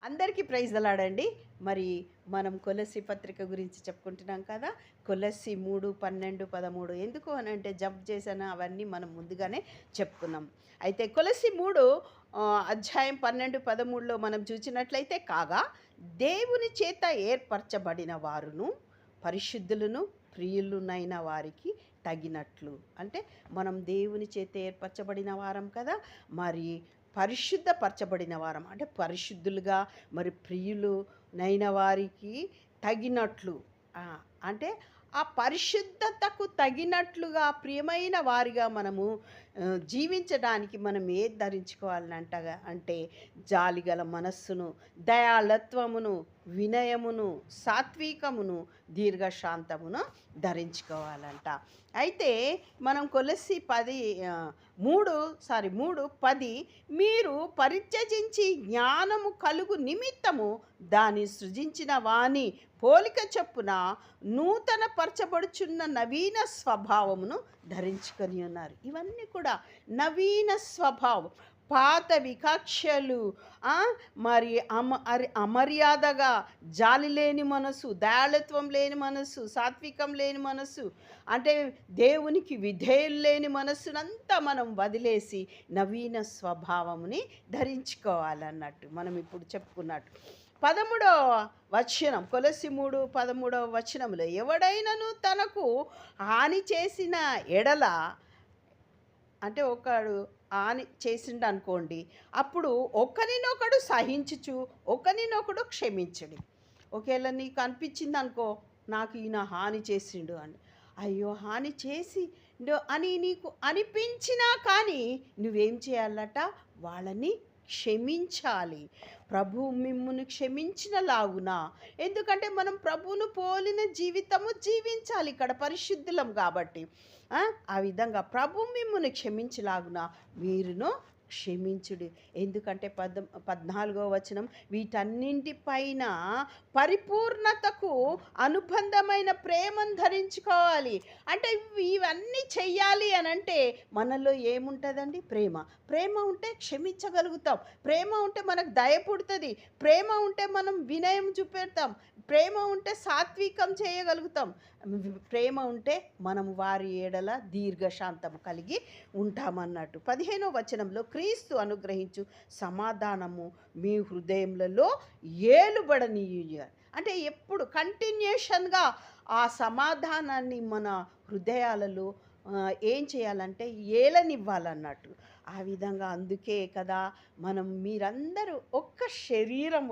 అందరికీ ప్రైజ్ దలాడండి. మరి మనం కొలస్సి పత్రిక గురించి చెప్పుకుంటున్నాం కదా. కొలస్సి 3, 12, 13 ఎందుకు అనంటే జంప్ చేశాను అవన్నీ మనం ముందుగానే చెప్పుకున్నాం. అయితే కొలస్సి 3 అధ్యాయం 12, 13లో మనం చూసినట్లయితే కాగా దేవుని చేత ఏర్పరచబడిన వారును పరిశుద్ధులను ప్రియులునైన వారికి తగినట్లు. అంటే మనం దేవుని చేత ఏర్పరచబడిన వారం కదా. మరి పరిశుద్ధపరచబడిన వారం అంటే పరిశుద్ధులుగా మరి ప్రియులు నైన వారికి తగినట్లు. అంటే ఆ పరిశుద్ధతకు తగినట్లుగా ప్రియమైన వారిగా మనము జీవించడానికి మనం ఏది ధరించుకోవాలంటగా అంటే జాలిగల మనస్సును, దయాళత్వమును, వినయమును, సాత్వికమును, దీర్ఘశాంతమును ధరించుకోవాలంట. అయితే మనం కొలస్సి 3:10 మీరు పరిత్యజించి జ్ఞానము కలుగు నిమిత్తము దాన్ని సృజించిన వాని పోలిక చొప్పున నూతన పరచబడుచున్న నవీన స్వభావమును ధరించుకొని ఉన్నారు. ఇవన్నీ కూడా నవీన స్వభావం. పాత వికక్షలు, మరి అమర్యాదగా జాలి లేని మనసు, దయాళత్వం లేని మనసు, సాత్వికం లేని మనసు, అంటే దేవునికి విధేయులు లేని మనస్సునంతా మనం వదిలేసి నవీన స్వభావముని ధరించుకోవాలన్నట్టు మనం ఇప్పుడు చెప్పుకున్నట్టు. 13వ వచనం, కొలస్సి 3:13 వచనంలో ఎవడైనను తనకు హాని చేసిన ఎడల, అంటే ఒకడు హాని చేసిండు అనుకోండి, అప్పుడు ఒకరినొకడు సహించుచు ఒకరినొకడు క్షమించడు. ఒకవేళ నీకు అనిపించింది అనుకో, నాకు ఈయన హాని చేసిండు అని, అయ్యో హాని చేసిండు అని నీకు అనిపించినా కానీ నువ్వేం చేయాలట, వాళ్ళని క్షమించాలి. ప్రభు మిమ్మును క్షమించిన లాగున, ఎందుకంటే మనం ప్రభువును పోలిన జీవితము జీవించాలి ఇక్కడ పరిశుద్ధులం కాబట్టి. ఆ విధంగా ప్రభు మిమ్మును క్షమించలాగున మీరును క్షమించుడు. ఎందుకంటే 14వ వచనం, వీటన్నింటిపైన పరిపూర్ణతకు అనుబంధమైన ప్రేమను ధరించుకోవాలి. అంటే ఇవన్నీ చెయ్యాలి అని అంటే మనలో ఏముంటుందండి? ప్రేమ. ప్రేమ ఉంటే క్షమించగలుగుతాం. ప్రేమ ఉంటే మనకు దయ పుడుతుంది. ప్రేమ ఉంటే మనం వినయం చూపెడతాం. ప్రేమ ఉంటే సాత్వికం చేయగలుగుతాం. ప్రేమ ఉంటే మనం వారి ఏడల దీర్ఘశాంతం కలిగి ఉంటామన్నట్టు. 15వ వచనంలో క్రీస్తు అనుగ్రహించు సమాధానము మీ హృదయములలో ఏలుబడనీయ, అంటే ఎప్పుడు కంటిన్యూషన్గా ఆ సమాధానాన్ని మన హృదయాలలో ఏం చేయాలంటే ఏలనివ్వాలన్నట్టు. ఆ విధంగా అందుకే కదా మనం మీరందరూ ఒక్క శరీరము